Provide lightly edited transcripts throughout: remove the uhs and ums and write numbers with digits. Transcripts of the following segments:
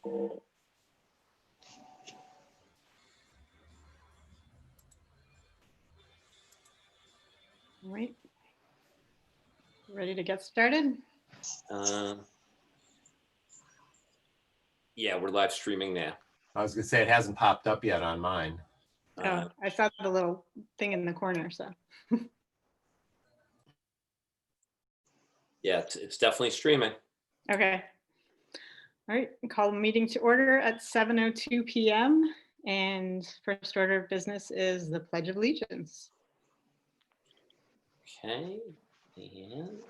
All right. Ready to get started? Yeah, we're live streaming now. I was gonna say it hasn't popped up yet on mine. Oh, I saw the little thing in the corner, so. Yeah, it's definitely streaming. Okay. All right, call the meeting to order at 7:02 p.m. And first order of business is the Pledge of Allegiance. Okay, and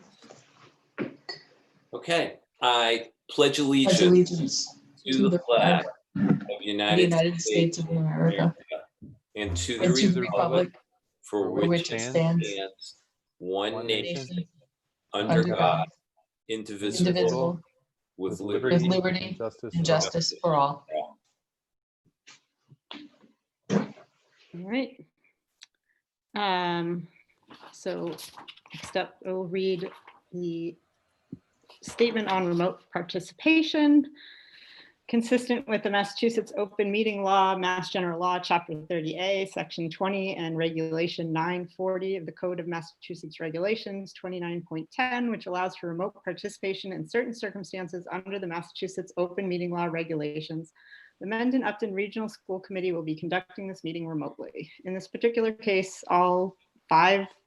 okay, I pledge allegiance to the flag of the United States of America and to the republic for which it stands, one nation, under God, indivisible, with liberty and justice for all. All right. So next up, we'll read the statement on remote participation. Consistent with the Massachusetts Open Meeting Law, Mass General Law, Chapter 30A, Section 20, and Regulation 940 of the Code of Massachusetts Regulations 29.10, which allows for remote participation in certain circumstances under the Massachusetts Open Meeting Law regulations. The Mendon-Upton Regional School Committee will be conducting this meeting remotely. In this particular case, all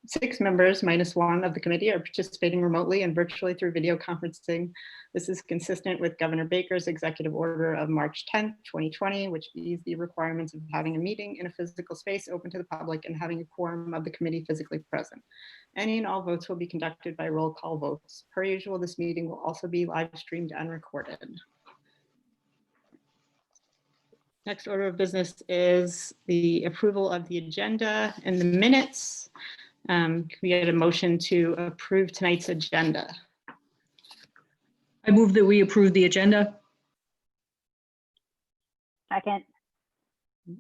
6 members minus 1 of the committee are participating remotely and virtually through video conferencing. This is consistent with Governor Baker's executive order of March 10th, 2020, which eased the requirements of having a meeting in a physical space open to the public and having a quorum of the committee physically present. Any and all votes will be conducted by roll call votes. Per usual, this meeting will also be live streamed and recorded. Next order of business is the approval of the agenda and the minutes. Can we get a motion to approve tonight's agenda? I move that we approve the agenda. Second.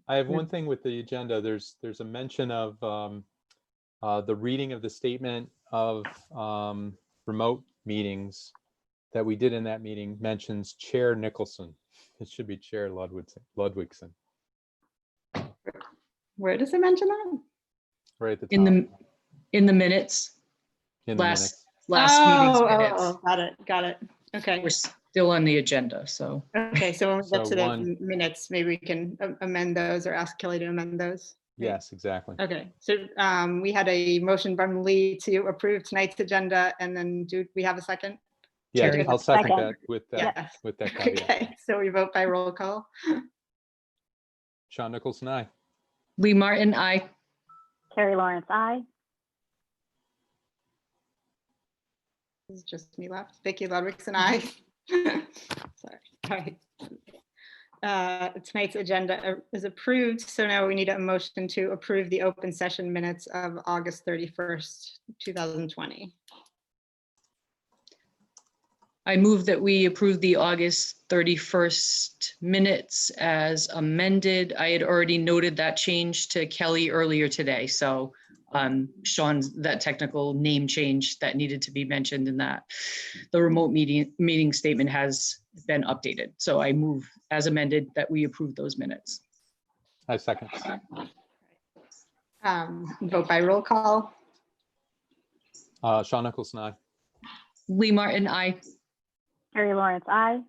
I have one thing with the agenda. There's a mention of the reading of the statement of remote meetings that we did in that meeting mentions Chair Nicholson. It should be Chair Ludwigson. Where does it mention that? Right at the top. In the minutes. In the minutes. Last meeting's minutes. Oh, got it. Okay. We're still on the agenda, so. Okay, so when we get So to the minutes, maybe we can amend those or ask Kelly to amend those. Yes, exactly. Okay, so we had a motion from Lee to approve tonight's agenda, and then do we have a second? Yeah, Chair, I'll second second. that with that Yes. with that caveat. Okay, so we vote by roll call. Sean Nicholson, aye. Lee Martin, aye. Carrie Lawrence, aye. This is just me left. Vicki Ludwigson, aye. Sorry. All right. Tonight's agenda is approved. So now we need a motion to approve the open session minutes of August 31st, 2020. I move that we approve the August 31st minutes as amended. I had already noted that change to Kelly earlier today. So Sean's that technical name change that needed to be mentioned in that the remote meeting statement has been updated. So I move as amended that we approve those minutes. I second. Vote by roll call. Sean Nicholson, aye. Lee Martin, aye. Carrie Lawrence, aye.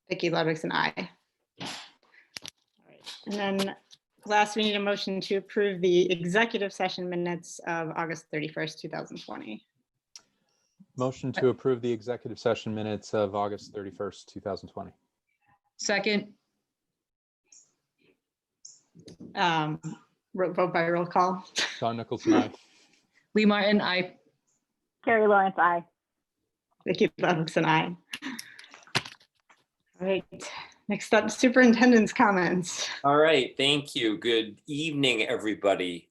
Vicki Ludwigson, aye. All right. And then last, we need a motion to approve the executive session minutes of August 31st, 2020. Motion to approve the executive session minutes of August 31st, 2020. Second. Vote by roll call. Sean Nicholson, aye. Lee Martin, aye. Carrie Lawrence, aye. Vicki Ludwigson, aye. All right, next up, superintendent's comments. All right, thank you. Good evening, everybody.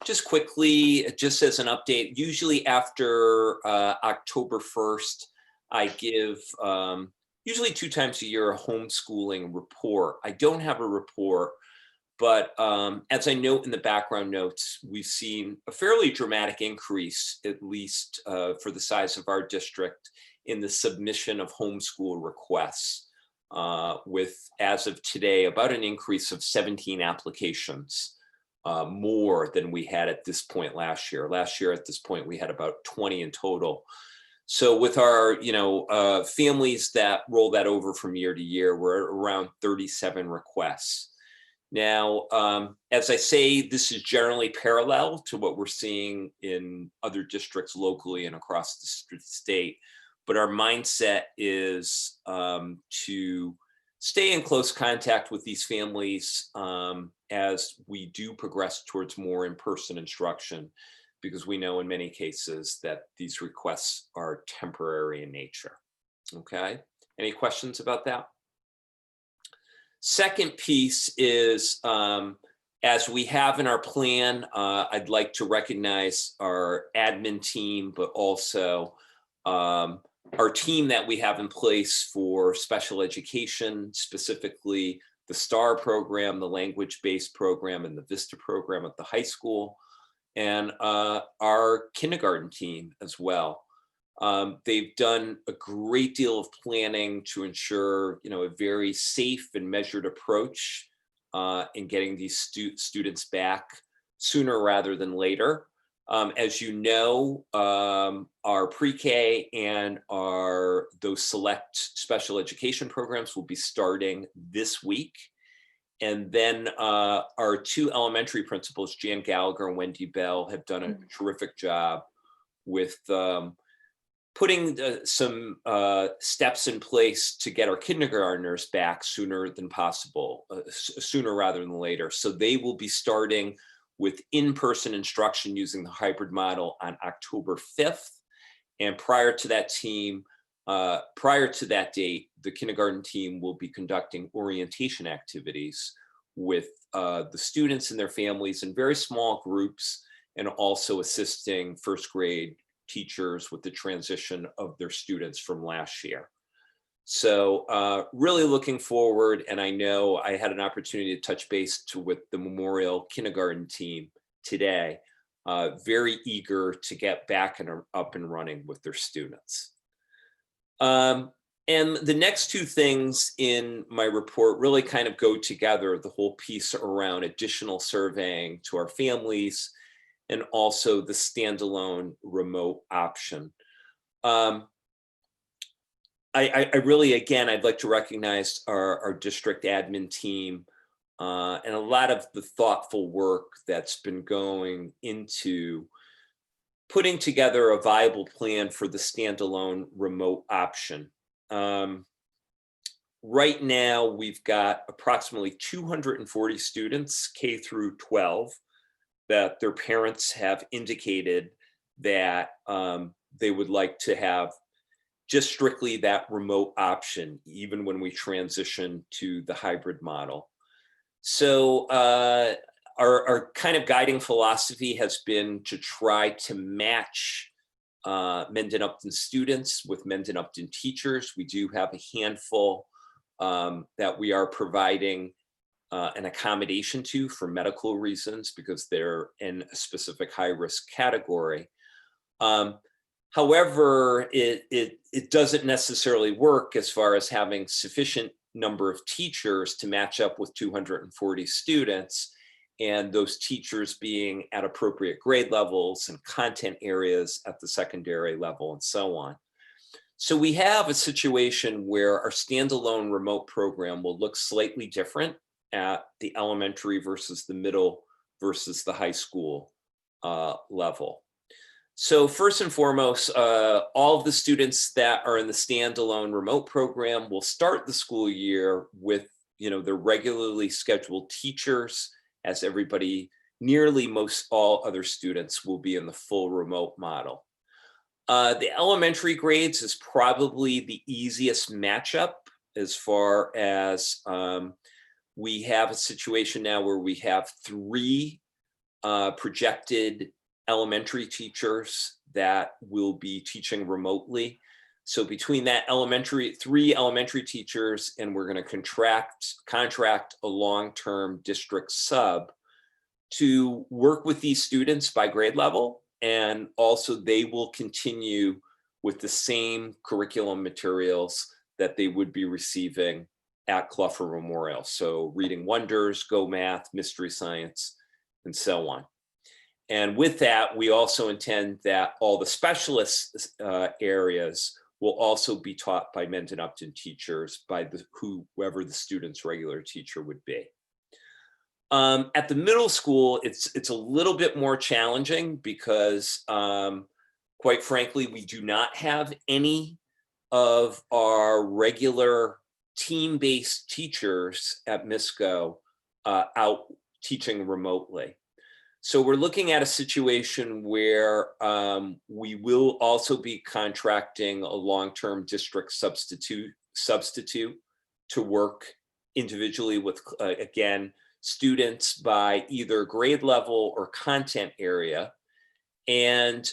Just quickly, just as an update, usually after October 1st, I give usually 2 times a year a homeschooling report. I don't have a report But as I note in the background notes, we've seen a fairly dramatic increase, at least for the size of our district, in the submission of homeschool requests, with, as of today, about an increase of 17 applications, more than we had at this point last year. Last year at this point, we had about 20 in total. So with our, families that roll that over from year to year, we're at around 37 requests. Now, as I say, this is generally parallel to what we're seeing in other districts locally and across the state, but our mindset is to stay in close contact with these families as we do progress towards more in-person instruction, because we know in many cases that these requests are temporary in nature. Okay, any questions about that? Second piece is, as we have in our plan, I'd like to recognize our admin team, but also our team that we have in place for special education, specifically the STAR program, the language-based program, and the VISTA program at the high school, and our kindergarten team as well. They've done a great deal of planning to ensure, a very safe and measured approach in getting these students back sooner rather than later. As you know, our pre-K and those select special education programs will be starting this week. And then our two elementary principals, Jan Gallagher and Wendy Bell, have done a terrific job with putting some steps in place to get our kindergartners back sooner than possible, sooner rather than later. So they will be starting with in-person instruction using the hybrid model on October 5th. And prior to that date, the kindergarten team will be conducting orientation activities with the students and their families in very small groups, and also assisting first grade teachers with the transition of their students from last year. So really looking forward, and I know I had an opportunity to touch base with the Memorial kindergarten team today, very eager to get back and up and running with their students. And the next two things in my report really kind of go together, the whole piece around additional surveying to our families, and also the standalone remote option. I really, again, I'd like to recognize our district admin team and a lot of the thoughtful work that's been going into putting together a viable plan for the standalone remote option. Right now, we've got approximately 240 students, K through 12, that their parents have indicated that they would like to have just strictly that remote option, even when we transition to the hybrid model. So our kind of guiding philosophy has been to try to match Mendon-Upton students with Mendon-Upton teachers. We do have a handful that we are providing an accommodation to for medical reasons, because they're in a specific high-risk category. However, it doesn't necessarily work as far as having sufficient number of teachers to match up with 240 students, and those teachers being at appropriate grade levels and content areas at the secondary level and so on. So we have a situation where our standalone remote program will look slightly different at the elementary versus the middle versus the high school level. So first and foremost, all of the students that are in the standalone remote program will start the school year with, their regularly scheduled teachers, as everybody, nearly most all other students will be in the full remote model. The elementary grades is probably the easiest matchup, as far as we have a situation now where we have 3 projected elementary teachers that will be teaching remotely. So between that 3 elementary teachers, and we're going to contract a long-term district sub to work with these students by grade level, and also they will continue with the same curriculum materials that they would be receiving at Clougher Memorial. So Reading Wonders, Go Math, Mystery Science, and so on. And with that, we also intend that all the specialist areas will also be taught by Mendon-Upton teachers, by whoever the student's regular teacher would be. At the middle school, it's a little bit more challenging because, quite frankly, we do not have any of our regular team-based teachers at MISCO out teaching remotely. So we're looking at a situation where we will also be contracting a long-term district substitute to work individually with, again, students by either grade level or content area. And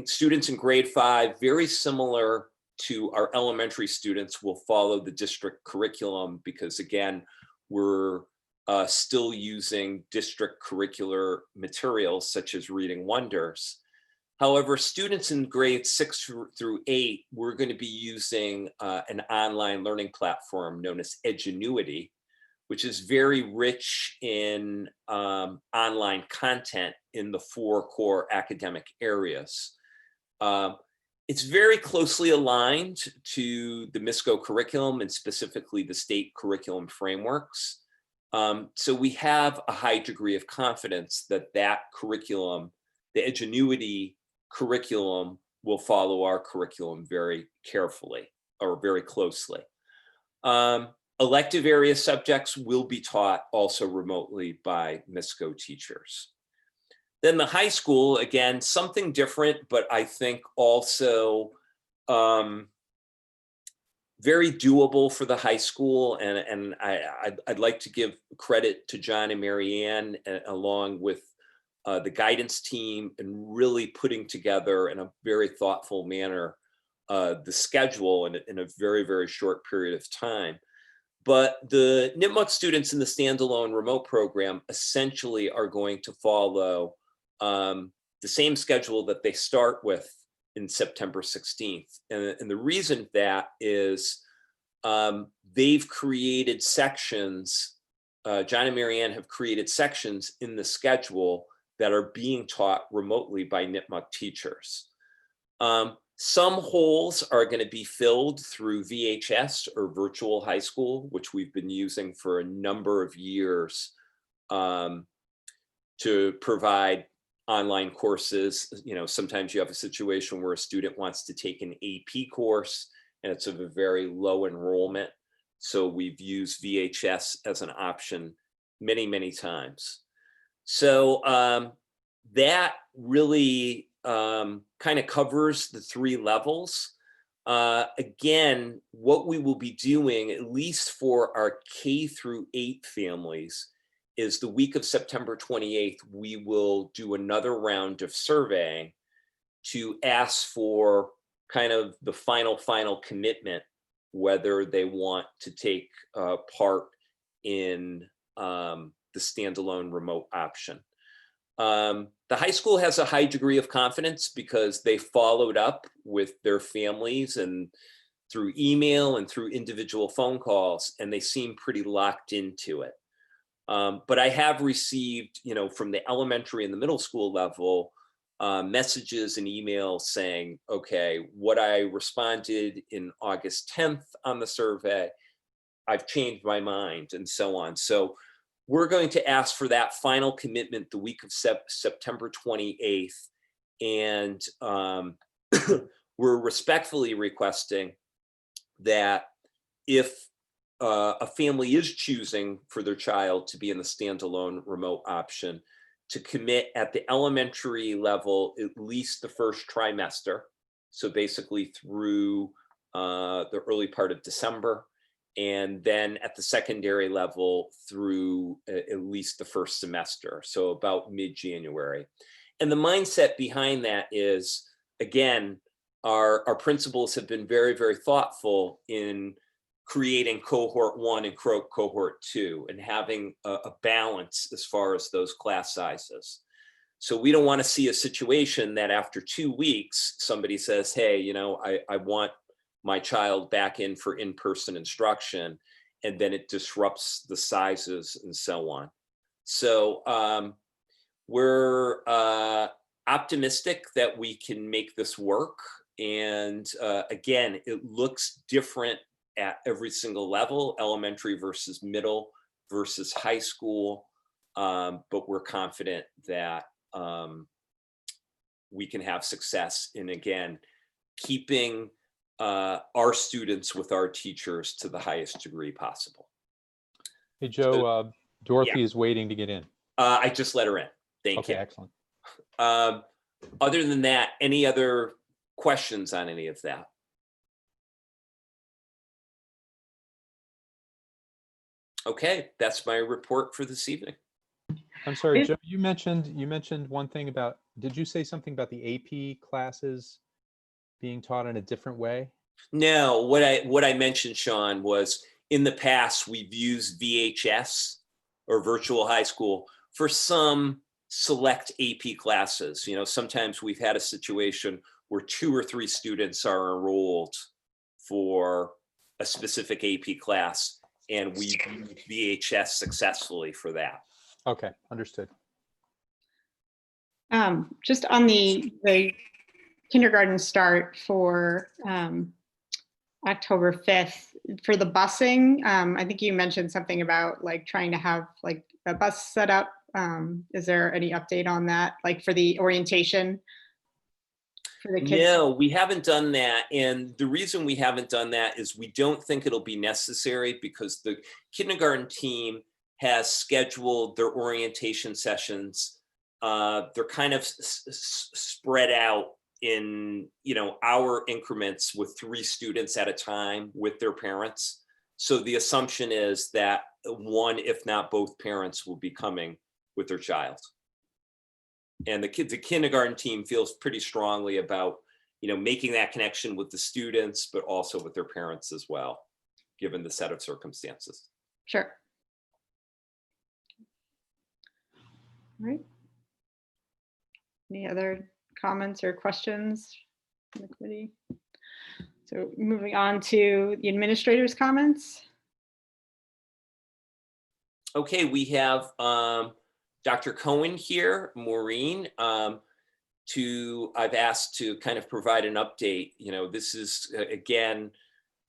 students in grade 5, very similar to our elementary students, will follow the district curriculum because, again, we're still using district curricular materials such as Reading Wonders. However, students in grades 6 through 8, we're going to be using an online learning platform known as Edgenuity, which is very rich in online content in the 4 core academic areas. It's very closely aligned to the MISCO curriculum and specifically the state curriculum frameworks. So we have a high degree of confidence that that curriculum, the Edgenuity curriculum, will follow our curriculum very carefully or very closely. Elective area subjects will be taught also remotely by MISCO teachers. Then the high school, again, something different, but I think also very doable for the high school. And I'd like to give credit to John and Marianne, along with the guidance team, and really putting together in a very thoughtful manner the schedule in a very, very short period of time. But the NIPMUC students in the standalone remote program essentially are going to follow the same schedule that they start with in September 16th. And the reason that is they've created sections, John and Marianne have created sections in the schedule that are being taught remotely by NIPMUC teachers. Some holes are going to be filled through VHS or virtual high school, which we've been using for a number of years to provide online courses. You know, sometimes you have a situation where a student wants to take an AP course and it's of a very low enrollment. So we've used VHS as an option many, many times. So that really kind of covers the 3 levels. Again, what we will be doing, at least for our K through 8 families, is the week of September 28th, we will do another round of surveying to ask for kind of the final commitment, whether they want to take part in the standalone remote option. The high school has a high degree of confidence because they followed up with their families and through email and through individual phone calls, and they seem pretty locked into it. But I have received, you know, from the elementary and the middle school level, messages and emails saying, okay, what I responded in August 10th on the survey, I've changed my mind, and so on. So we're going to ask for that final commitment the week of September 28th. And we're respectfully requesting that if a family is choosing for their child to be in the standalone remote option, to commit at the elementary level at least the first trimester. So basically through the early part of December, and then at the secondary level through at least the first semester, so about mid-January. And the mindset behind that is, again, our principals have been very, very thoughtful in creating cohort 1 and cohort 2 and having a balance as far as those class sizes. So we don't want to see a situation that after 2 weeks, somebody says, hey, you know, I want my child back in for in-person instruction, and then it disrupts the sizes and so on. So we're optimistic that we can make this work. And again, it looks different at every single level, elementary versus middle versus high school. But we're confident that we can have success in, again, keeping our students with our teachers to the highest degree possible. Hey, Joe, So, Dorothy yeah. is waiting to get in. I just let her in. Thank Okay, you. excellent. Other than that, any other questions on any of that? Okay, that's my report for this evening. I'm sorry, If- Joe, you mentioned one thing about, did you say something about the AP classes being taught in a different way? No, what I mentioned, Sean, was in the past we've used VHS or virtual high school for some select AP classes. You know, sometimes we've had a situation where 2 or 3 students are enrolled for a specific AP class, and we used VHS successfully for that. Okay, understood. Just on the kindergarten start for October 5th, for the busing, I think you mentioned something about like trying to have like a bus set up. Is there any update on that, like for the orientation for the kids? No, we haven't done that. And the reason we haven't done that is we don't think it'll be necessary because the kindergarten team has scheduled their orientation sessions. They're kind of spread out in, you know, hour increments with 3 students at a time with their parents. So the assumption is that one, if not both parents, will be coming with their child. And the kindergarten team feels pretty strongly about, you know, making that connection with the students, but also with their parents as well, given the set of circumstances. Sure. All right. Any other comments or questions from the committee? So moving on to the administrator's comments. Okay, we have Dr. Cohen here, Maureen, I've asked to kind of provide an update. You know, this is, again,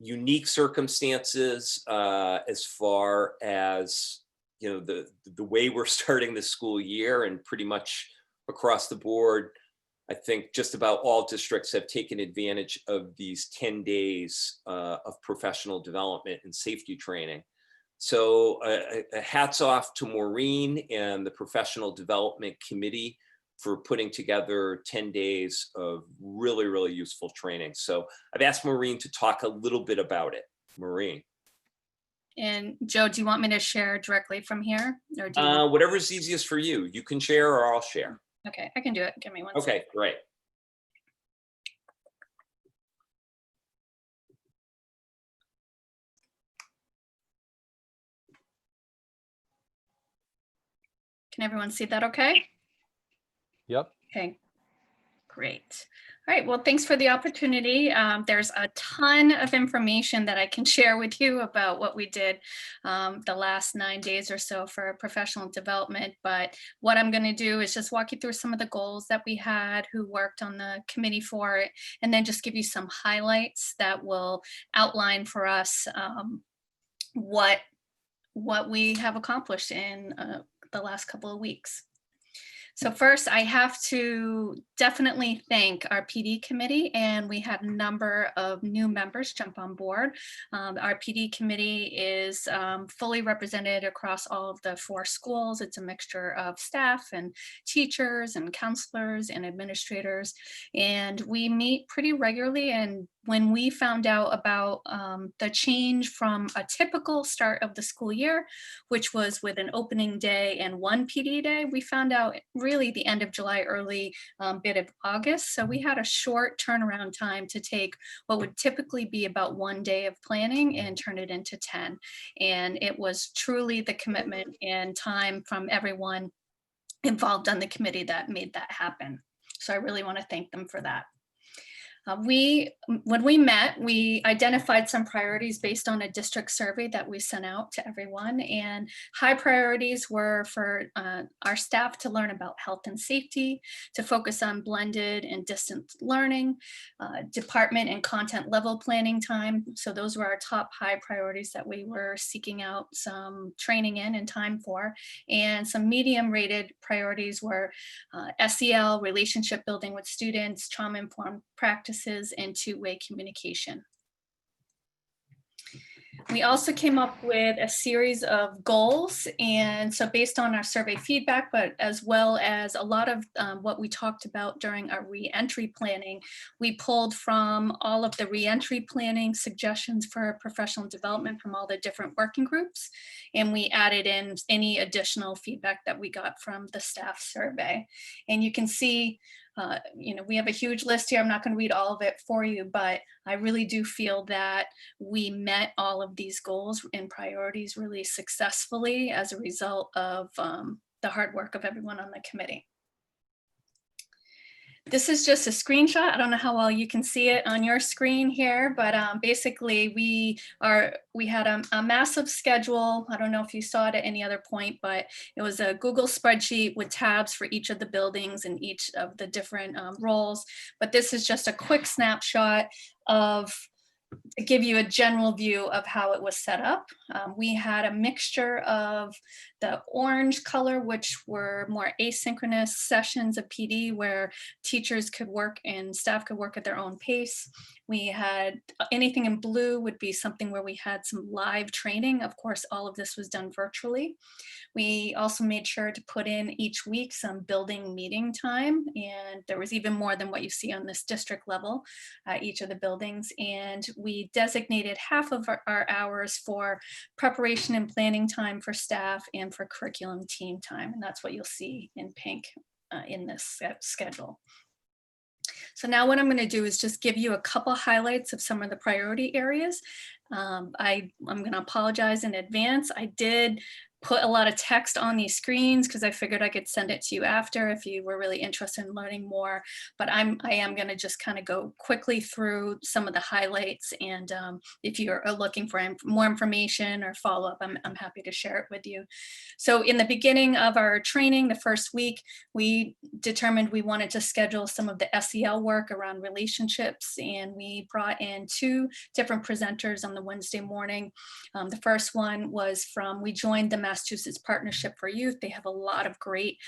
unique circumstances as far as, you know, the way we're starting the school year, and pretty much across the board, I think just about all districts have taken advantage of these 10 days of professional development and safety training. So hats off to Maureen and the Professional Development Committee for putting together 10 days of really, really useful training. So I've asked Maureen to talk a little bit about it. Maureen. And Joe, do you want me to share directly from here? Or do you whatever's easiest for you. You can share or I'll share. Okay, I can do it. Give me one Okay, second. great. Can everyone see that okay? Yep. Okay, great. All right, well, thanks for the opportunity. There's a ton of information that I can share with you about what we did the last 9 days or so for professional development. But what I'm going to do is just walk you through some of the goals that we had, who worked on the committee for it, and then just give you some highlights that will outline for us what we have accomplished in the last couple of weeks. So first, I have to definitely thank our PD committee, and we had a number of new members jump on board. Our PD committee is fully represented across all of the 4 schools. It's a mixture of staff and teachers and counselors and administrators, and we meet pretty regularly and when we found out about the change from a typical start of the school year, which was with an opening day and one PD day, we found out really the end of July, early bit of August. So we had a short turnaround time to take what would typically be about 1 day of planning and turn it into 10. And it was truly the commitment and time from everyone involved on the committee that made that happen. So I really want to thank them for that. When we met, we identified some priorities based on a district survey that we sent out to everyone, and high priorities were for our staff to learn about health and safety, to focus on blended and distance learning, department and content level planning time. So those were our top high priorities that we were seeking out some training in and time for. And some medium rated priorities were SEL, relationship building with students, trauma-informed practices, and two-way communication. We also came up with a series of goals, and so based on our survey feedback, but as well as a lot of what we talked about during our re-entry planning, we pulled from all of the re-entry planning suggestions for professional development from all the different working groups, and we added in any additional feedback that we got from the staff survey. And you can see we have a huge list here. I'm not going to read all of it for you, but I really do feel that we met all of these goals and priorities really successfully as a result of the hard work of everyone on the committee. This is just a screenshot. I don't know how well you can see it on your screen here, but basically we had a massive schedule. I don't know if you saw it at any other point, but it was a Google spreadsheet with tabs for each of the buildings and each of the different roles. But this is just a quick snapshot to give you a general view of how it was set up. We had a mixture of the orange color, which were more asynchronous sessions of PD where teachers could work and staff could work at their own pace. We had anything in blue would be something where we had some live training. Of course, all of this was done virtually. We also made sure to put in each week some building meeting time, and there was even more than what you see on this district level at each of the buildings. And we designated half of our hours for preparation and planning time for staff and for curriculum team time, and that's what you'll see in pink in this schedule. So now what I'm going to do is just give you a couple highlights of some of the priority areas. I'm going to apologize in advance. I did put a lot of text on these screens because I figured I could send it to you after if you were really interested in learning more. But I am going to just kind of go quickly through some of the highlights. And if you're looking for more information or follow up, I'm happy to share it with you. So in the beginning of our training, the first week, we determined we wanted to schedule some of the SEL work around relationships. And we brought in 2 different presenters on the Wednesday morning. The first one was we joined the Massachusetts Partnership for Youth. They have a lot of great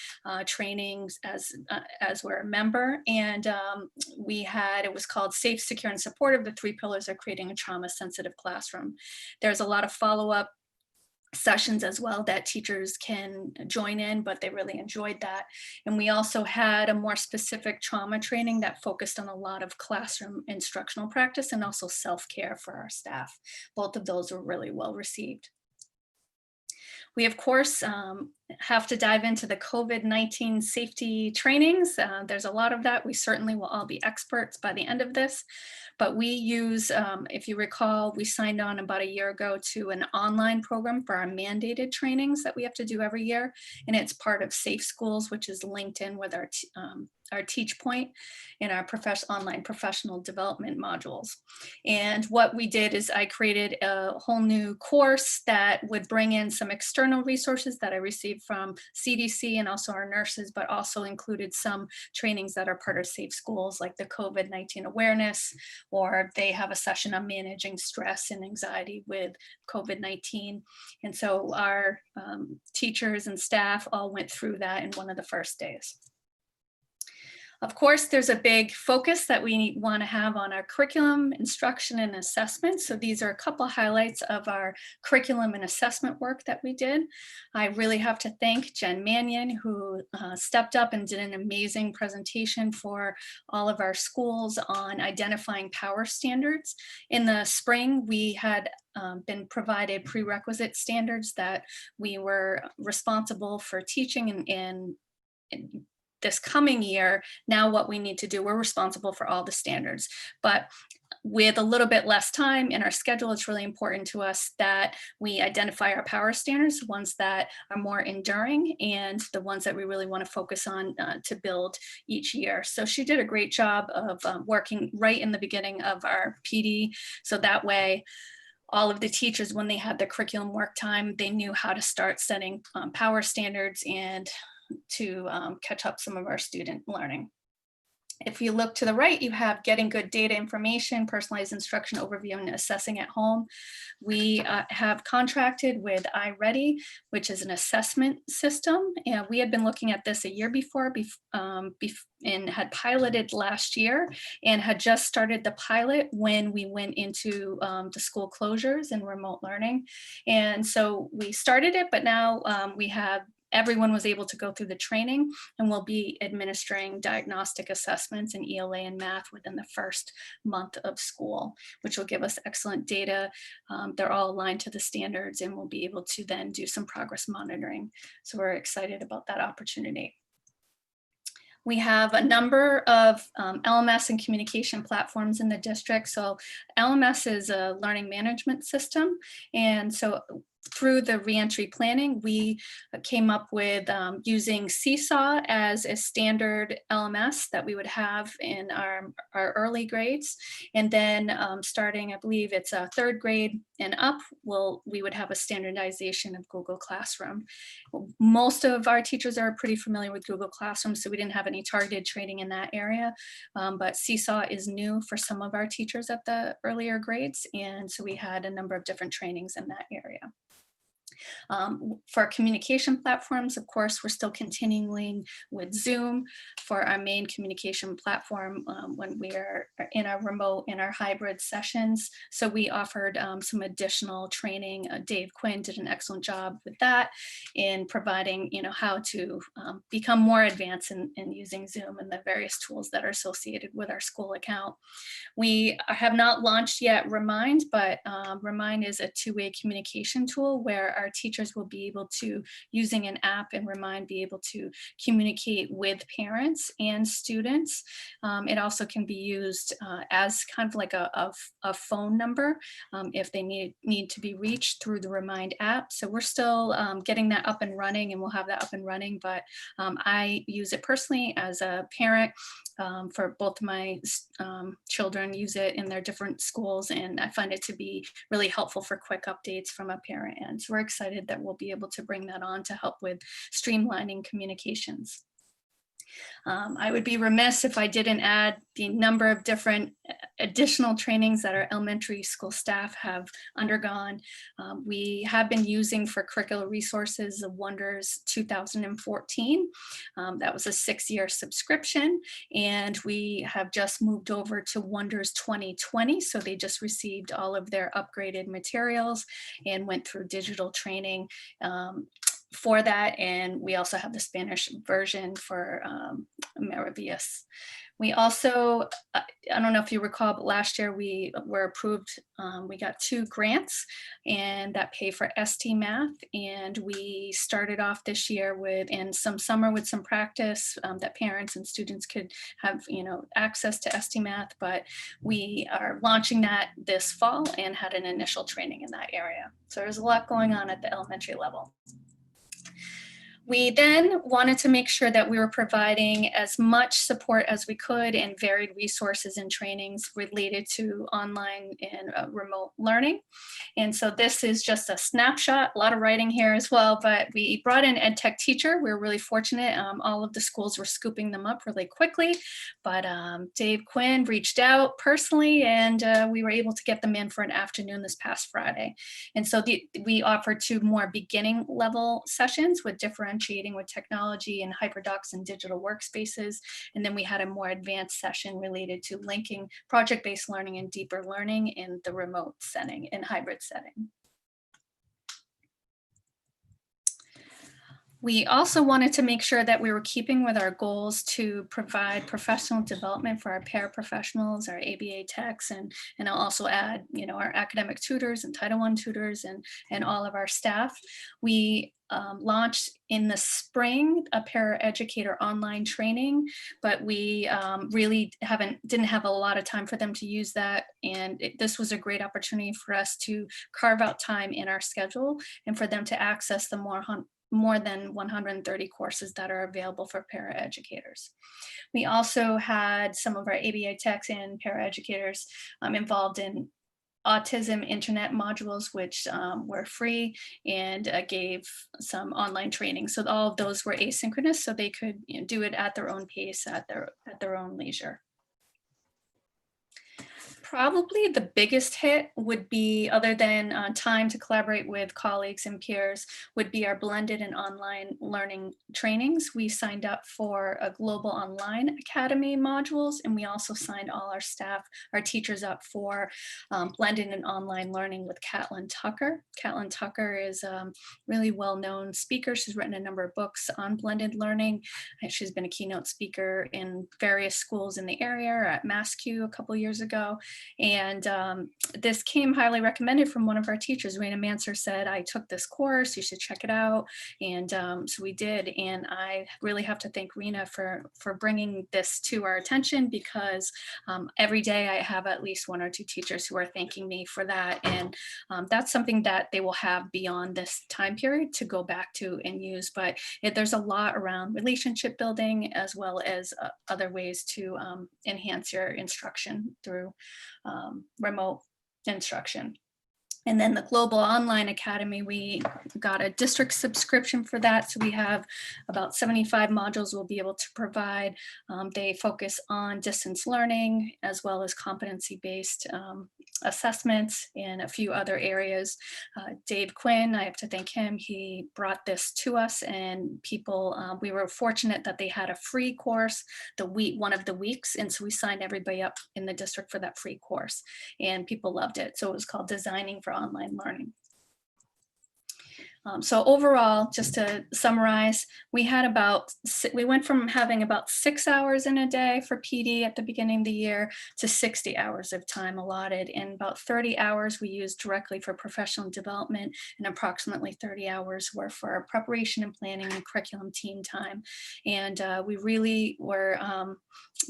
trainings as we're a member. And it was called Safe, Secure, and Supportive, the 3 pillars of creating a trauma-sensitive classroom. There's a lot of follow-up sessions as well that teachers can join in, but they really enjoyed that. And we also had a more specific trauma training that focused on a lot of classroom instructional practice and also self-care for our staff. Both of those were really well received. We, of course, have to dive into the COVID-19 safety trainings. There's a lot of that. We certainly will all be experts by the end of this. But we use, if you recall, we signed on about a year ago to an online program for our mandated trainings that we have to do every year. And it's part of Safe Schools, which is linked in with our Teach Point in our online professional development modules. And what we did is I created a whole new course that would bring in some external resources that I received from CDC and also our nurses, but also included some trainings that are part of Safe Schools, like the COVID-19 awareness, or they have a session on managing stress and anxiety with COVID-19. And so our teachers and staff all went through that in one of the first days. Of course, there's a big focus that we want to have on our curriculum, instruction, and assessment. So these are a couple highlights of our curriculum and assessment work that we did. I really have to thank Jen Mannion, who stepped up and did an amazing presentation for all of our schools on identifying power standards. In the spring, we had been provided prerequisite standards that we were responsible for teaching, and this coming year, now what we need to do, we're responsible for all the standards. But with a little bit less time in our schedule, it's really important to us that we identify our power standards, ones that are more enduring and the ones that we really want to focus on to build each year. So she did a great job of working right in the beginning of our PD. So that way, all of the teachers, when they had their curriculum work time, they knew how to start setting power standards and to catch up some of our student learning. If you look to the right, you have getting good data information, personalized instruction overview, and assessing at home. We have contracted with iReady, which is an assessment system. And we had been looking at this a year before and had piloted last year and had just started the pilot when we went into the school closures and remote learning. And so we started it, but now we have everyone was able to go through the training, and we'll be administering diagnostic assessments in ELA and math within the first month of school, which will give us excellent data. They're all aligned to the standards, and we'll be able to then do some progress monitoring. So we're excited about that opportunity. We have a number of LMS and communication platforms in the district. So LMS is a learning management system. And so through the reentry planning, we came up with using Seesaw as a standard LMS that we would have in our early grades. And then starting, I believe it's third grade and up, we would have a standardization of Google Classroom. Most of our teachers are pretty familiar with Google Classroom, so we didn't have any targeted training in that area. But Seesaw is new for some of our teachers at the earlier grades. And so we had a number of different trainings in that area. For communication platforms, of course, we're still continuing with Zoom for our main communication platform when we are in our remote, in our hybrid sessions. So we offered some additional training. Dave Quinn did an excellent job with that in providing, how to become more advanced in using Zoom and the various tools that are associated with our school account. We have not launched yet Remind, but Remind is a two-way communication tool where our teachers will be able to, using an app and Remind, be able to communicate with parents and students. It also can be used as kind of like a phone number if they need to be reached through the Remind app. So we're still getting that up and running, and we'll have that up and running, but I use it personally as a parent for both my children use it in their different schools, and I find it to be really helpful for quick updates from a parent. And so we're excited that we'll be able to bring that on to help with streamlining communications. I would be remiss if I didn't add the number of different additional trainings that our elementary school staff have undergone. We have been using for curricular resources of Wonders 2014. That was a 6-year subscription, and we have just moved over to Wonders 2020. So they just received all of their upgraded materials and went through digital training for that. And we also have the Spanish version for Maravillas. We also, I don't know if you recall, but last year we were approved, we got 2 grants and that pay for ST Math. And we started off this year in some summer with some practice that parents and students could have, access to ST Math, but we are launching that this fall and had an initial training in that area. So there's a lot going on at the elementary level. We then wanted to make sure that we were providing as much support as we could and varied resources and trainings related to online and remote learning. And so this is just a snapshot, a lot of writing here as well, but we brought in ed tech teacher. We were really fortunate. All of the schools were scooping them up really quickly, but Dave Quinn reached out personally, and we were able to get them in for an afternoon this past Friday. And so we offered 2 more beginning level sessions with differential differentiating with technology and hyperdocs and digital workspaces. And then we had a more advanced session related to linking project-based learning and deeper learning in the remote setting and hybrid setting. We also wanted to make sure that we were keeping with our goals to provide professional development for our paraprofessionals, our ABA techs, and I'll also add, our academic tutors and Title I tutors and all of our staff. We launched in the spring a paraeducator online training, but we really didn't have a lot of time for them to use that. And this was a great opportunity for us to carve out time in our schedule and for them to access the more than 130 courses that are available for paraeducators. We also had some of our ABA techs and paraeducators involved in autism internet modules, which were free and gave some online training. So all of those were asynchronous, so they could do it at their own pace, at their own leisure. Probably the biggest hit would be, other than time to collaborate with colleagues and peers, would be our blended and online learning trainings. We signed up for a global online academy modules, and we also signed all our staff, our teachers up for blended and online learning with Catlin Tucker. Catlin Tucker is a really well-known speaker. She's written a number of books on blended learning. She's been a keynote speaker in various schools in the area, at MassQ a couple years ago. And this came highly recommended from one of our teachers. Raina Manser said, I took this course, you should check it out. And so we did. And I really have to thank Raina for bringing this to our attention, because every day I have at least one or two teachers who are thanking me for that. And that's something that they will have beyond this time period to go back to and use. But there's a lot around relationship building, as well as other ways to enhance your instruction through remote instruction. And then the Global Online Academy, we got a district subscription for that. So we have about 75 modules we'll be able to provide. They focus on distance learning, as well as competency-based assessments and a few other areas. Dave Quinn, I have to thank him. He brought this to us, and people, we were fortunate that they had a free course one of the weeks. And so we signed everybody up in the district for that free course, and people loved it. So it was called Designing for Online Learning. So overall, just to summarize, we went from having about 6 hours in a day for PD at the beginning of the year to 60 hours of time allotted, and about 30 hours we used directly for professional development, and approximately 30 hours were for preparation and planning and curriculum team time. And we really were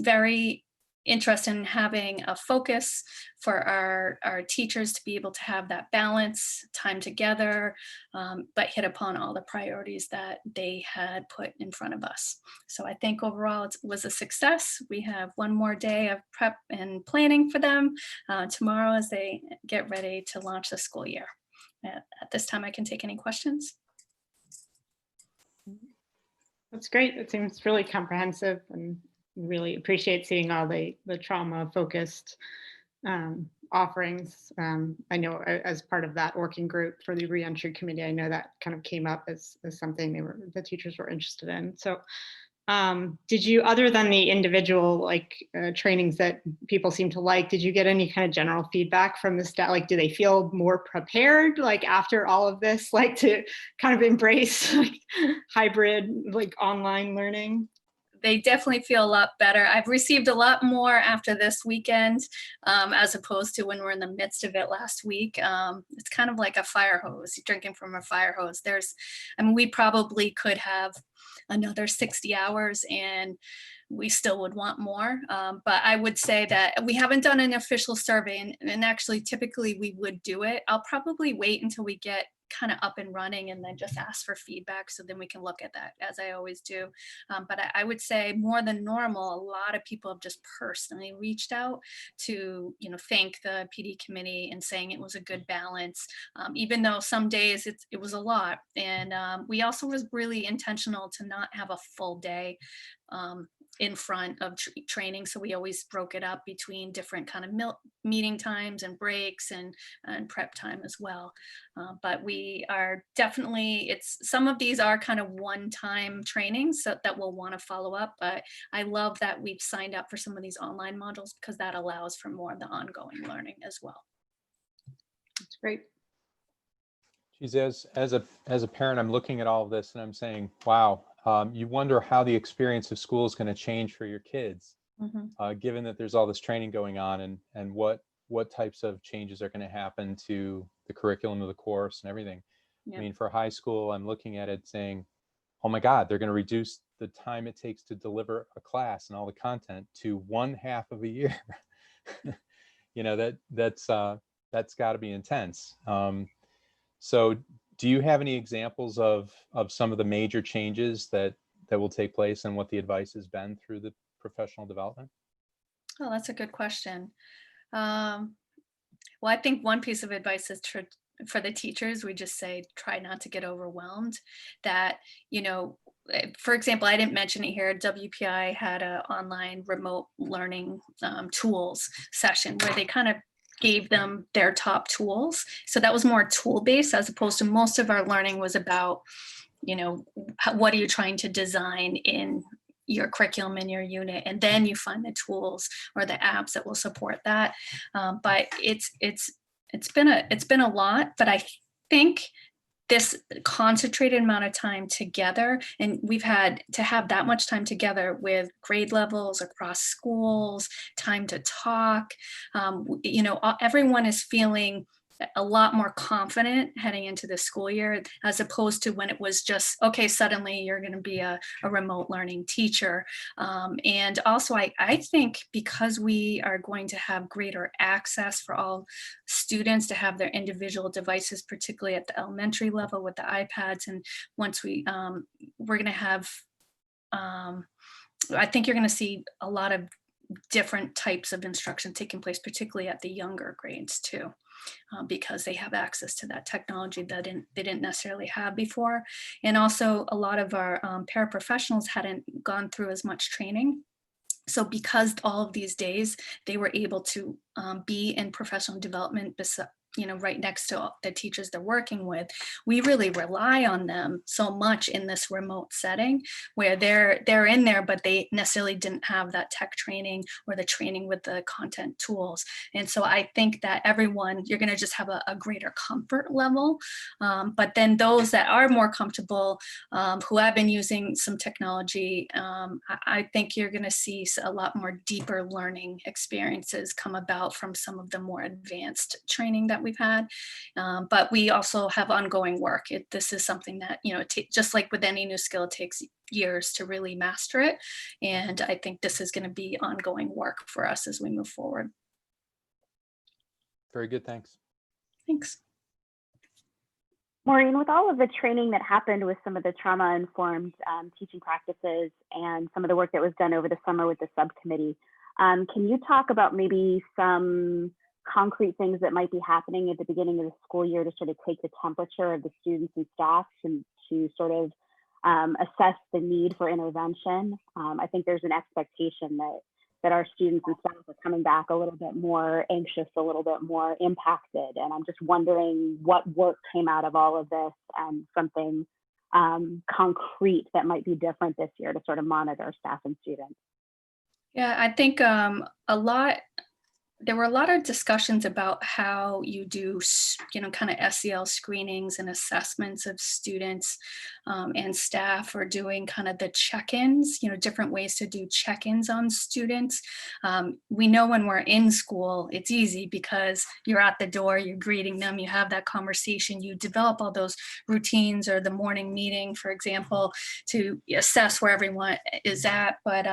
very interested in having a focus for our teachers to be able to have that balance, time together, but hit upon all the priorities that they had put in front of us. So I think overall it was a success. We have one more day of prep and planning for them tomorrow as they get ready to launch the school year. At this time, I can take any questions. That's great. It seems really comprehensive, and really appreciate seeing all the trauma focused offerings. I know as part of that working group for the reentry committee, I know that kind of came up as something the teachers were interested in. So did you, other than the individual trainings that people seem to like, did you get any kind of general feedback from the staff? Like, do they feel more prepared after all of this, to kind of embrace hybrid online learning? They definitely feel a lot better. I've received a lot more after this weekend, as opposed to when we're in the midst of it last week. It's kind of like a fire hose, you're drinking from a fire hose. We probably could have another 60 hours and we still would want more. But I would say that we haven't done an official survey, and actually typically we would do it. I'll probably wait until we get kind of up and running and then just ask for feedback, so then we can look at that, as I always do. But I would say more than normal, a lot of people have just personally reached out to thank the PD committee and saying it was a good balance, even though some days it was a lot. And we also was really intentional to not have a full day. in front of training. So we always broke it up between different kind of meeting times and breaks and prep time as well. But we are definitely, some of these are kind of one-time trainings so that we'll want to follow up. But I love that we've signed up for some of these online modules because that allows for more of the ongoing learning as well. That's great. Geez, as a parent, I'm looking at all of this and I'm saying, wow, you wonder how the experience of school is going to change for your kids, given that there's all this training going on, and what types of changes are going to happen to the curriculum of the course and everything. Yeah. I mean, for high school, I'm looking at it saying, oh my God, they're going to reduce the time it takes to deliver a class and all the content to 1/2 of a year. You know, that's got to be intense. So do you have any examples of some of the major changes that will take place and what the advice has been through the professional development? Oh, that's a good question. Well, I think one piece of advice is for the teachers, we just say, try not to get overwhelmed. That, you know, for example, I didn't mention it here, WPI had an online remote learning tools session where they kind of gave them their top tools. So that was more tool based as opposed to most of our learning was about, you know, what are you trying to design in your curriculum in your unit, and then you find the tools or the apps that will support that. But it's been a lot, but I think this concentrated amount of time together, and we've had to have that much time together with grade levels across schools, time to talk, you know, everyone is feeling a lot more confident heading into the school year, as opposed to when it was just, okay, suddenly you're going to be a remote learning teacher. And also, I think because we are going to have greater access for all students to have their individual devices, particularly at the elementary level with the iPads, and once we're going to have, I think you're going to see a lot of different types of instruction taking place, particularly at the younger grades too. Because they have access to that technology that they didn't necessarily have before. And also a lot of our paraprofessionals hadn't gone through as much training. So because all of these days they were able to be in professional development, you know, right next to the teachers they're working with, we really rely on them so much in this remote setting where they're in there, but they necessarily didn't have that tech training or the training with the content tools. And so I think that everyone, you're going to just have a greater comfort level. But then those that are more comfortable, who have been using some technology, I think you're going to see a lot more deeper learning experiences come about from some of the more advanced training that we've had. But we also have ongoing work. This is something that, you know, just like with any new skill, it takes years to really master it. And I think this is going to be ongoing work for us as we move forward. Very good, thanks. Thanks. Maureen, with all of the training that happened with some of the trauma-informed teaching practices and some of the work that was done over the summer with the subcommittee, can you talk about maybe some concrete things that might be happening at the beginning of the school year to sort of take the temperature of the students and staff to sort of assess the need for intervention? I think there's an expectation that our students and staff are coming back a little bit more anxious, a little bit more impacted. And I'm just wondering what work came out of all of this and something concrete that might be different this year to sort of monitor staff and students. Yeah, I think there were a lot of discussions about how you do, you know, kind of SEL screenings and assessments of students, and staff are doing kind of the check-ins, you know, different ways to do check-ins on students. We know when we're in school, it's easy because you're at the door, you're greeting them, you have that conversation, you develop all those routines, or the morning meeting, for example, to assess where everyone is at. But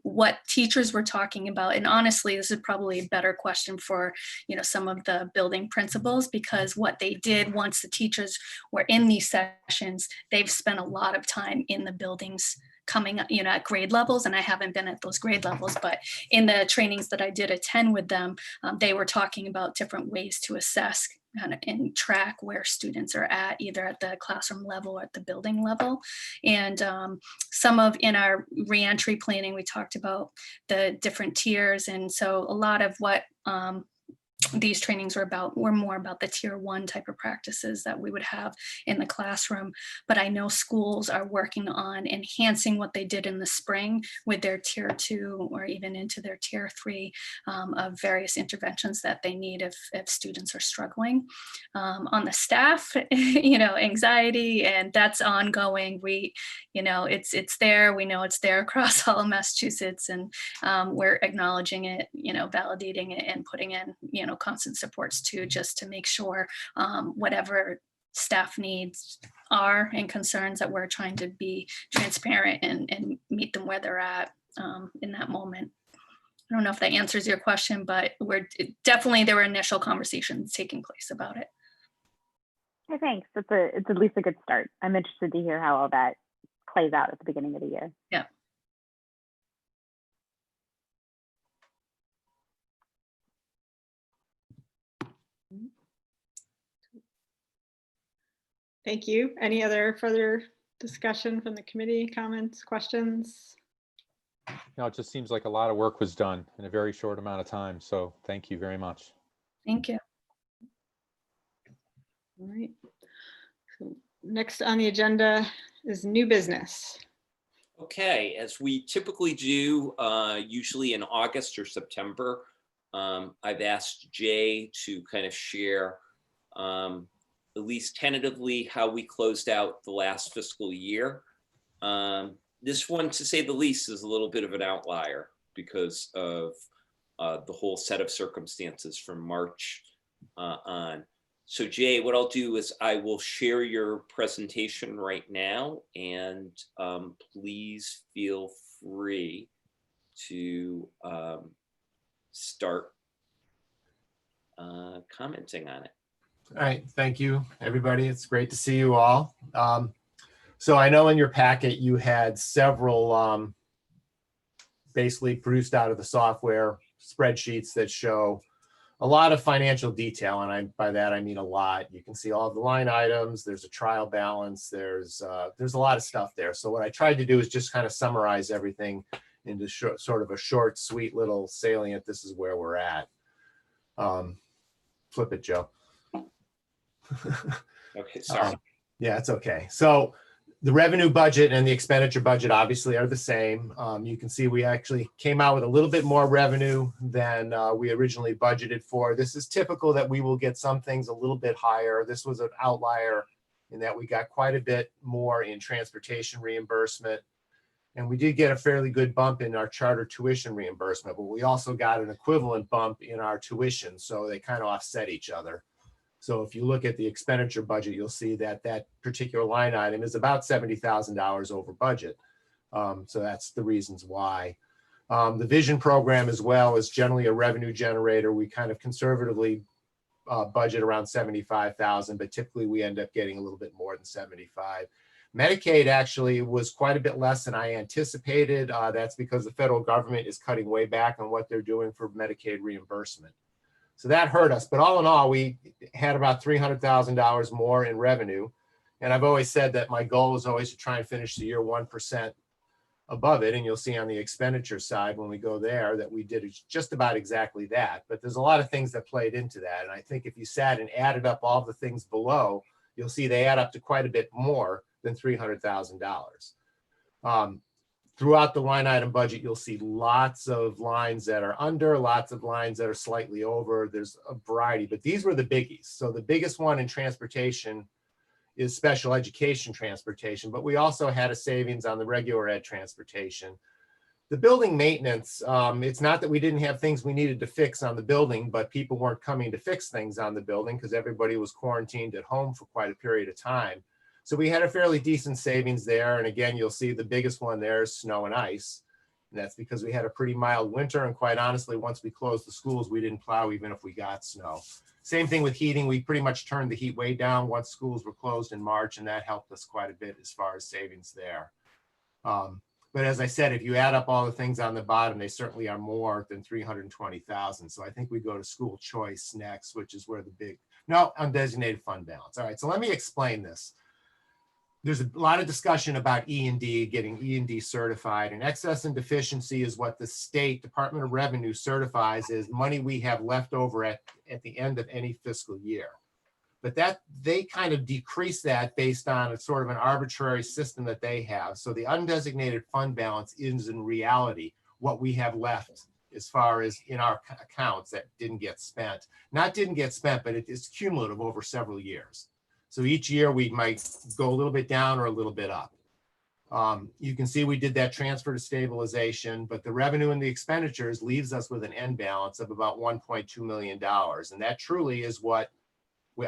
what teachers were talking about, and honestly, this is probably a better question for, you know, some of the building principals, because what they did once the teachers were in these sessions, they've spent a lot of time in the buildings coming up, you know, at grade levels, and I haven't been at those grade levels, but in the trainings that I did attend with them, they were talking about different ways to assess and track where students are at, either at the classroom level or at the building level. And in our reentry planning, we talked about the different tiers. And so a lot of what these trainings were more about the tier 1 type of practices that we would have in the classroom. But I know schools are working on enhancing what they did in the spring with their tier 2 or even into their tier 3 of various interventions that they need if students are struggling. On the staff, anxiety, and that's ongoing. It's there. We know it's there across all of Massachusetts, and we're acknowledging it, validating it, and putting in, constant supports too, just to make sure whatever staff needs are and concerns, that we're trying to be transparent and meet them where they're at in that moment. I don't know if that answers your question, but there were initial conversations taking place about it. Okay, thanks. It's at least a good start. I'm interested to hear how all that plays out at the beginning of the year. Yeah. Thank you. Any other further discussion from the committee, comments, questions? No, it just seems like a lot of work was done in a very short amount of time. So thank you very much. Thank you. All right. So next on the agenda is new business. Okay, as we typically do, usually in August or September, I've asked Jay to kind of share at least tentatively how we closed out the last fiscal year. This one, to say the least, is a little bit of an outlier because of the whole set of circumstances from March on. So Jay, what I'll do is I will share your presentation right now, and please feel free to start commenting on it. All right, thank you, everybody. It's great to see you all. So I know in your packet you had several basically produced out of the software spreadsheets that show a lot of financial detail, and by that I mean a lot. You can see all of the line items. There's a trial balance. There's a lot of stuff there. So what I tried to do is just kind of summarize everything into sort of a short, sweet little salient. This is where we're at. Flip it, Joe. Okay, sorry. Yeah, it's okay. So the revenue budget and the expenditure budget obviously are the same. You can see we actually came out with a little bit more revenue than we originally budgeted for. This is typical that we will get some things a little bit higher. This was an outlier in that we got quite a bit more in transportation reimbursement. And we did get a fairly good bump in our charter tuition reimbursement, but we also got an equivalent bump in our tuition. So they kind of offset each other. So if you look at the expenditure budget, you'll see that that particular line item is about $70,000 over budget. So that's the reasons why. The vision program as well is generally a revenue generator. We kind of conservatively budget around 75,000, but typically we end up getting a little bit more than 75. Medicaid actually was quite a bit less than I anticipated. That's because the federal government is cutting way back on what they're doing for Medicaid reimbursement. So that hurt us, but all in all, we had about $300,000 more in revenue. And I've always said that my goal is always to try and finish the year 1% above it. And you'll see on the expenditure side, when we go there, that we did just about exactly that. But there's a lot of things that played into that. And I think if you sat and added up all the things below, you'll see they add up to quite a bit more than $300,000. Throughout the line item budget, you'll see lots of lines that are under, lots of lines that are slightly over. There's a variety, but these were the biggies. So the biggest one in transportation is special education transportation, but we also had a savings on the regular ed transportation. The building maintenance, it's not that we didn't have things we needed to fix on the building, but people weren't coming to fix things on the building because everybody was quarantined at home for quite a period of time. So we had a fairly decent savings there. And again, you'll see the biggest one there is snow and ice. And that's because we had a pretty mild winter. And quite honestly, once we closed the schools, we didn't plow even if we got snow. Same thing with heating. We pretty much turned the heat way down once schools were closed in March, and that helped us quite a bit as far as savings there. But as I said, if you add up all the things on the bottom, they certainly are more than 320,000. So I think we go to school choice next, which is where the No, undesignated fund balance. All right, so let me explain this. There's a lot of discussion about E&D, getting E&D certified, and excess and deficiency is what the state Department of Revenue certifies as money we have left over at the end of any fiscal year. But that they kind of decrease that based on a sort of an arbitrary system that they have. So the undesignated fund balance is in reality what we have left as far as in our accounts that didn't get spent. Not didn't get spent, but it is cumulative over several years. So each year we might go a little bit down or a little bit up. You can see we did that transfer to stabilization, but the revenue and the expenditures leaves us with an end balance of about $1.2 million. And that truly is what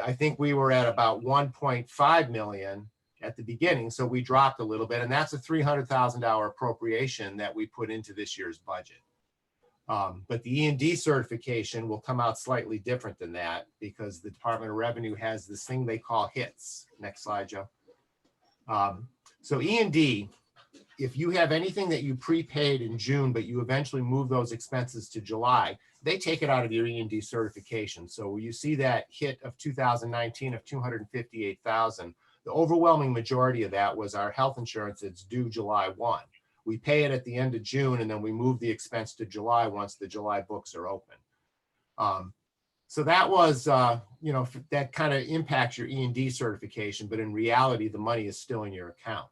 I think we were at about 1.5 million at the beginning. So we dropped a little bit, and that's a $300,000 appropriation that we put into this year's budget. But the E&D certification will come out slightly different than that because the Department of Revenue has this thing they call hits. Next slide, Joe. So E&D, if you have anything that you prepaid in June, but you eventually move those expenses to July, they take it out of your E&D certification. So you see that hit of 2019 of 258,000. The overwhelming majority of that was our health insurance that's due July 1. We pay it at the end of June, and then we move the expense to July once the July books are open. So that was, that kind of impacts your E&D certification, but in reality, the money is still in your account.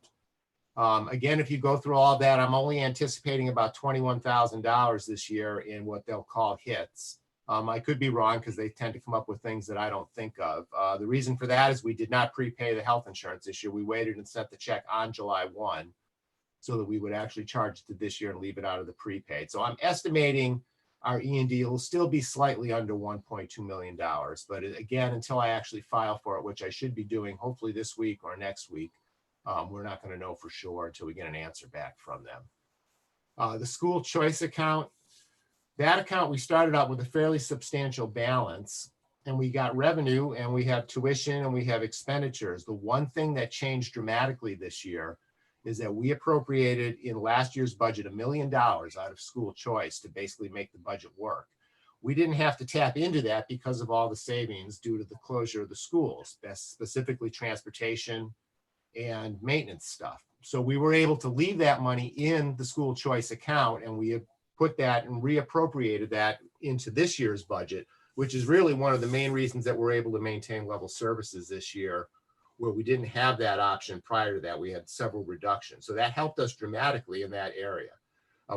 Again, if you go through all that, I'm only anticipating about $21,000 this year in what they'll call hits. I could be wrong because they tend to come up with things that I don't think of. The reason for that is we did not prepay the health insurance this year. We waited and sent the check on July 1 so that we would actually charge it to this year and leave it out of the prepaid. So I'm estimating our E&D will still be slightly under $1.2 million. But again, until I actually file for it, which I should be doing hopefully this week or next week, we're not going to know for sure until we get an answer back from them. The school choice account, that account, we started out with a fairly substantial balance, and we got revenue, and we have tuition, and we have expenditures. The one thing that changed dramatically this year is that we appropriated in last year's budget $1 million out of school choice to basically make the budget work. We didn't have to tap into that because of all the savings due to the closure of the schools, specifically transportation and maintenance stuff. So we were able to leave that money in the school choice account, and we have put that and reappropriated that into this year's budget, which is really one of the main reasons that we're able to maintain level services this year, where we didn't have that option prior to that. We had several reductions. So that helped us dramatically in that area.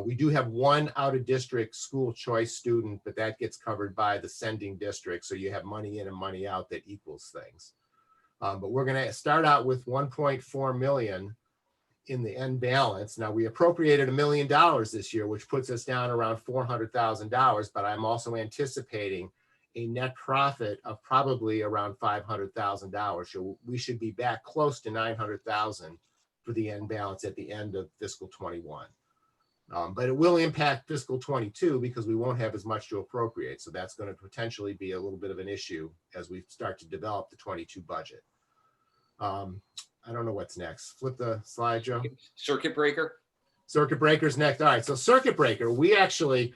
We do have one out-of-district school choice student, but that gets covered by the sending district. So you have money in and money out that equals things. But we're going to start out with 1.4 million in the end balance. Now we appropriated $1 million this year, which puts us down around $400,000, but I'm also anticipating a net profit of probably around $500,000. So we should be back close to 900,000 for the end balance at the end of fiscal 21. But it will impact fiscal 22 because we won't have as much to appropriate. So that's going to potentially be a little bit of an issue as we start to develop the 22 budget. I don't know what's next. Flip the slide, Joe. Circuit breaker. Circuit breaker's next. All right, so circuit breaker, we actually,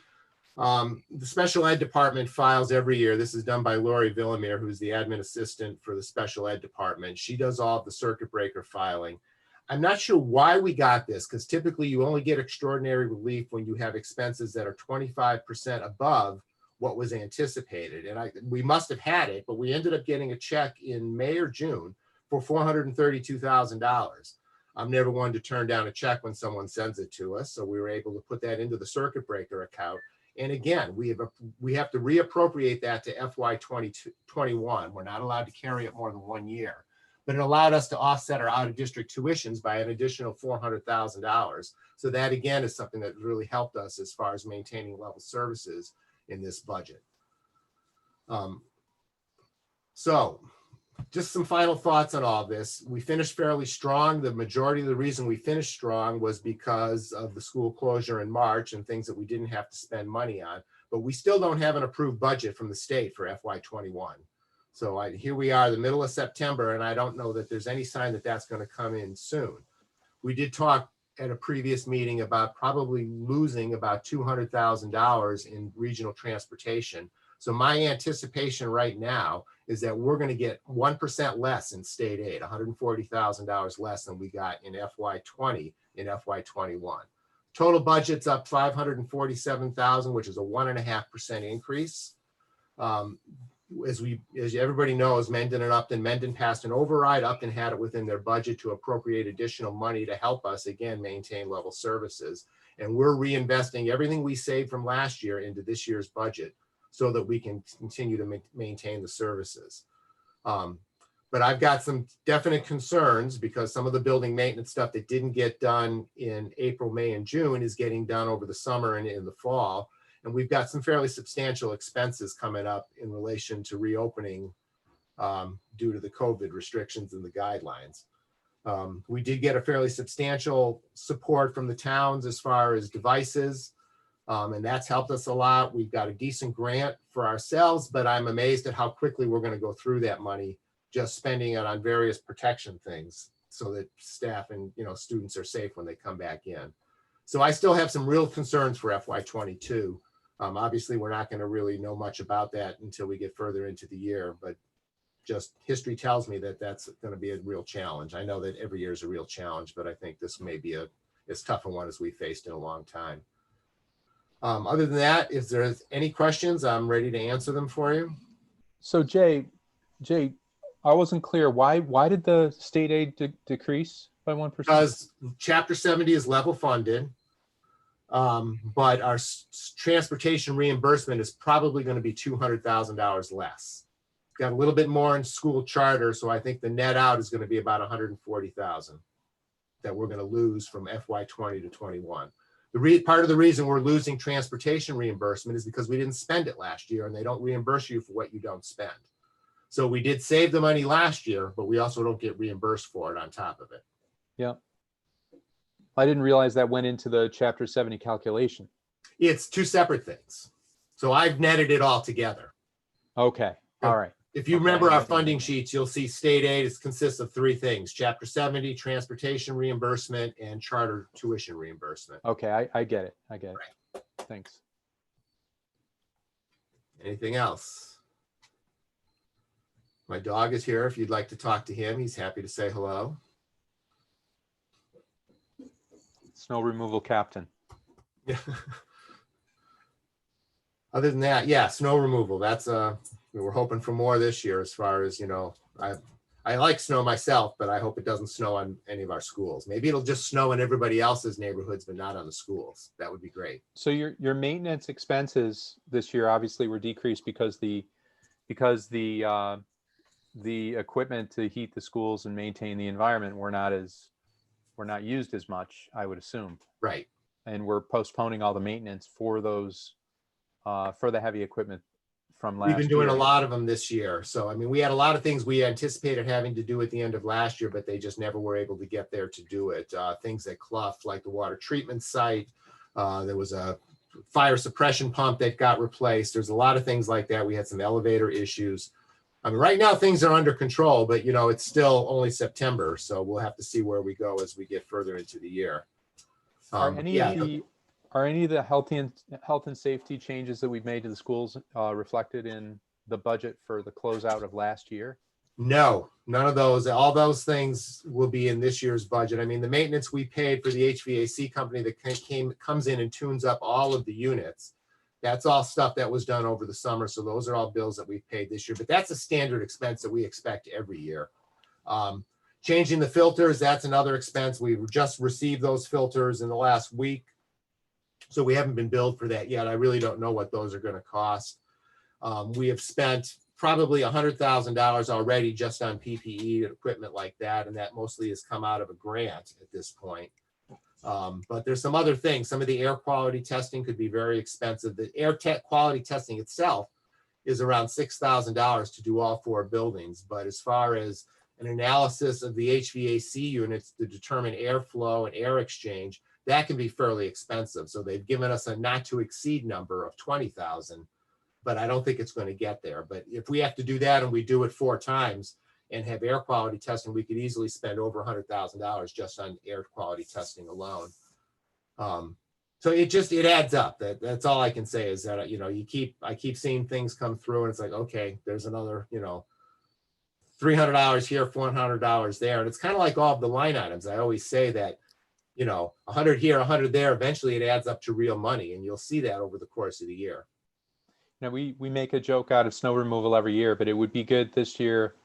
the special ed department files every year. This is done by Lori Villamere, who's the admin assistant for the special ed department. She does all of the circuit breaker filing. I'm not sure why we got this, because typically you only get extraordinary relief when you have expenses that are 25% above what was anticipated. And we must have had it, but we ended up getting a check in May or June for $432,000. I'm never one to turn down a check when someone sends it to us. So we were able to put that into the circuit breaker account. And again, we have to reappropriate that to FY 2021. We're not allowed to carry it more than 1 year, but it allowed us to offset our out-of-district tuitions by an additional $400,000. So that again is something that really helped us as far as maintaining level services in this budget. So just some final thoughts on all this. We finished fairly strong. The majority of the reason we finished strong was because of the school closure in March and things that we didn't have to spend money on, but we still don't have an approved budget from the state for FY21. So here we are, the middle of September, and I don't know that there's any sign that that's going to come in soon. We did talk at a previous meeting about probably losing about $200,000 in regional transportation. So my anticipation right now is that we're going to get 1% less in state aid, $140,000 less than we got in FY20 in FY21. Total budget's up $547,000, which is a 1.5% increase. As everybody knows, Mendon-Upton, Mendon passed an override. Upton had it within their budget to appropriate additional money to help us again maintain level services. And we're reinvesting everything we saved from last year into this year's budget so that we can continue to maintain the services. But I've got some definite concerns because some of the building maintenance stuff that didn't get done in April, May, and June is getting done over the summer and in the fall. And we've got some fairly substantial expenses coming up in relation to reopening due to the COVID restrictions and the guidelines. We did get a fairly substantial support from the towns as far as devices, and that's helped us a lot. We've got a decent grant for ourselves, but I'm amazed at how quickly we're going to go through that money, just spending it on various protection things so that staff and students are safe when they come back in. So I still have some real concerns for FY22. Obviously, we're not going to really know much about that until we get further into the year, but just history tells me that that's going to be a real challenge. I know that every year is a real challenge, but I think this may be as tough a one as we faced in a long time. Other than that, if there's any questions, I'm ready to answer them for you. So Jay, I wasn't clear. Why did the state aid decrease by 1%? Because Chapter 70 is level funded, but our transportation reimbursement is probably going to be $200,000 less. Got a little bit more in school charter, so I think the net out is going to be about $140,000 that we're going to lose from FY20 to 21. Part of the reason we're losing transportation reimbursement is because we didn't spend it last year, and they don't reimburse you for what you don't spend. So we did save the money last year, but we also don't get reimbursed for it on top of it. Yeah. I didn't realize that went into the Chapter 70 calculation. It's two separate things. So I've netted it all together. Okay. All right. If you remember our funding sheets, you'll see state aid consists of three things: Chapter 70, transportation reimbursement, and charter tuition reimbursement. Okay, I get it. I get it. Right. Thanks. Anything else? My dog is here. If you'd like to talk to him, he's happy to say hello. Snow removal captain. Yeah. Other than that, yeah, snow removal. That's we're hoping for more this year. As far as I like snow myself, but I hope it doesn't snow on any of our schools. Maybe it'll just snow in everybody else's neighborhoods, but not on the schools. That would be great. So your maintenance expenses this year obviously were decreased because the equipment to heat the schools and maintain the environment were not used as much, I would assume. Right. And we're postponing all the maintenance for those for the heavy equipment from last year. We've been doing a lot of them this year. So, I mean, we had a lot of things we anticipated having to do at the end of last year, but they just never were able to get there to do it. Things at Clough, like the water treatment site. There was a fire suppression pump that got replaced. There's a lot of things like that. We had some elevator issues. I mean, right now things are under control, but it's still only September. So we'll have to see where we go as we get further into the year. Are any of the health and safety changes that we've made to the schools reflected in the budget for the closeout of last year? No, none of those. All those things will be in this year's budget. I mean, the maintenance we paid for the HVAC company that comes in and tunes up all of the units, that's all stuff that was done over the summer. So those are all bills that we've paid this year, but that's a standard expense that we expect every year. Changing the filters, that's another expense. We've just received those filters in the last week. So we haven't been billed for that yet. I really don't know what those are going to cost. We have spent probably $100,000 already just on PPE and equipment like that. And that mostly has come out of a grant at this point. But there's some other things. Some of the air quality testing could be very expensive. The air quality testing itself is around $6,000 to do all 4 buildings. But as far as an analysis of the HVAC units to determine airflow and air exchange, that can be fairly expensive. So they've given us a not to exceed number of $20,000, but I don't think it's going to get there. But if we have to do that and we do it 4 times and have air quality testing, we could easily spend over $100,000 just on air quality testing alone. So it adds up. That's all I can say is that, you know, I keep seeing things come through and it's like, okay, there's another, you know, $300 here, $400 there. And it's kind of like all of the line items. I always say that, you know, 100 here, 100 there, eventually it adds up to real money. And you'll see that over the course of the year. Now, we make a joke out of snow removal every year, but it would be good this year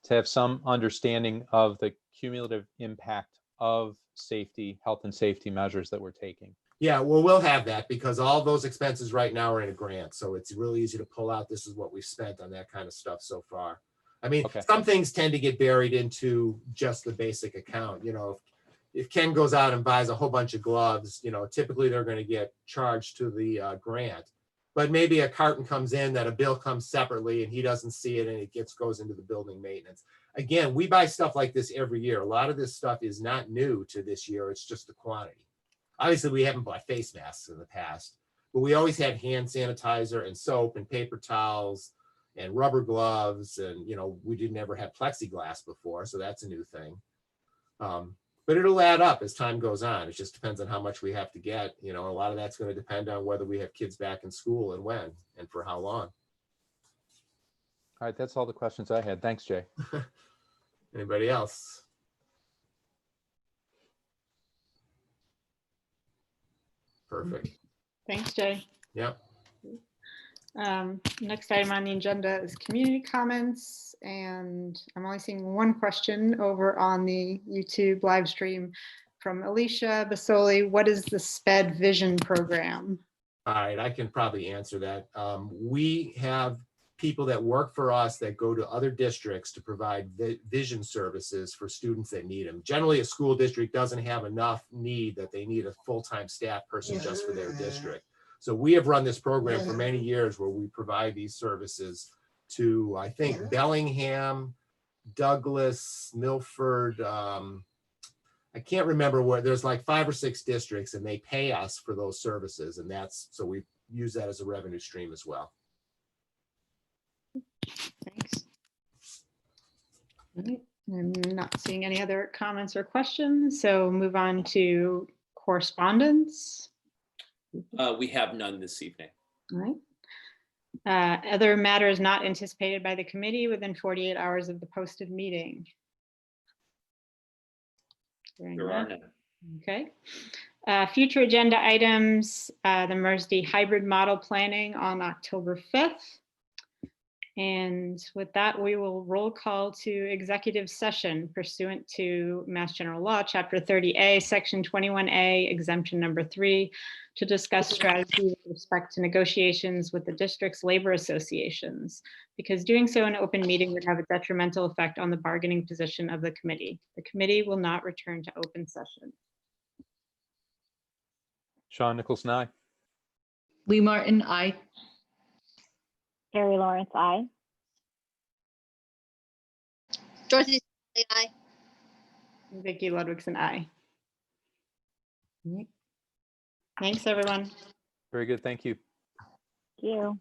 to have some understanding of the cumulative impact of safety, health and safety measures that we're taking. Yeah, well, we'll have that because all those expenses right now are in a grant. So it's really easy to pull out. This is what we've spent on that kind of stuff so far. I mean, Okay. some things tend to get buried into just the basic account. You know, if Ken goes out and buys a whole bunch of gloves, you know, typically they're going to get charged to the grant. But maybe a carton comes in that a bill comes separately and he doesn't see it and it goes into the building maintenance. Again, we buy stuff like this every year. A lot of this stuff is not new to this year. It's just the quantity. Obviously, we haven't bought face masks in the past, but we always had hand sanitizer and soap and paper towels and rubber gloves. And, you know, we didn't ever have plexiglass before, so that's a new thing. But it'll add up as time goes on. It just depends on how much we have to get. You know, a lot of that's going to depend on whether we have kids back in school and when and for how long. All right, that's all the questions I had. Thanks, Jay. Anybody else? Perfect. Thanks, Jay. Yep. Next item on the agenda is community comments, and I'm only seeing one question over on the YouTube live stream from Alicia Basoli. What is the SPED Vision program? All right, I can probably answer that. We have people that work for us that go to other districts to provide vision services for students that need them. Generally, a school district doesn't have enough need that they need a full-time staff person just for their district. So we have run this program for many years where we provide these services to, I think, Bellingham, Douglas, Milford. I can't remember where. There's like 5 or 6 districts and they pay us for those services. And so we use that as a revenue stream as well. Thanks. All right. I'm not seeing any other comments or questions, so move on to correspondence. We have none this evening. All right. Other matters not anticipated by the committee within 48 hours of the posted meeting. There are none. Okay. Future agenda items, the MERS-D hybrid model planning on October 5th. And with that, we will roll call to executive session pursuant to Mass General Law, Chapter 30A, Section 21A, Exemption number 3, to discuss strategy with respect to negotiations with the district's labor associations, because doing so in an open meeting would have a detrimental effect on the bargaining position of the committee. The committee will not return to open session. Sean Nicholson, aye. Lee Martin, aye. Carrie Lawrence, aye. Dorothy, aye. Vicki Ludwigson, aye. Thanks, everyone. Very good. Thank you. Thank you.